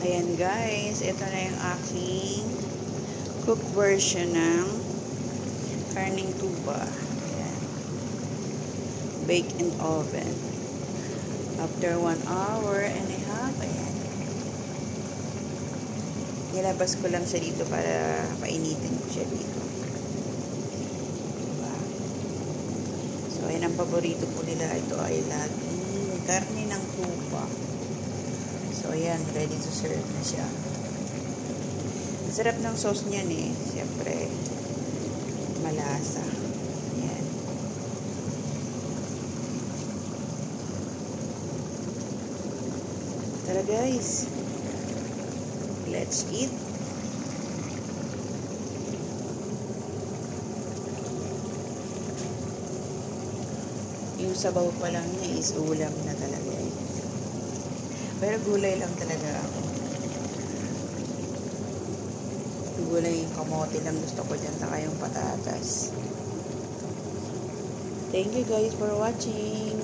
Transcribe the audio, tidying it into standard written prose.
Ayan guys, ito na yung aking cook version ng karning tuba. Ayan. Bake in oven. After 1 hour and a half, ayan. Nilabas ko lang siya dito para painitin ko siya dito. Diba? So, ayan ang paborito po nila. Ito ay laging karne ng tuba. So, ayan. Ready to serve na siya. Ang sarap ng sauce niyan eh. Siyempre, malasa. Ayan. Tara guys. Let's eat. Yung sabaw pa lang niya is ulam na talaga eh. Pero gulay lang talaga ako. Gulay yung kamote lang gusto ko dyan, saka yung patatas. Thank you guys for watching.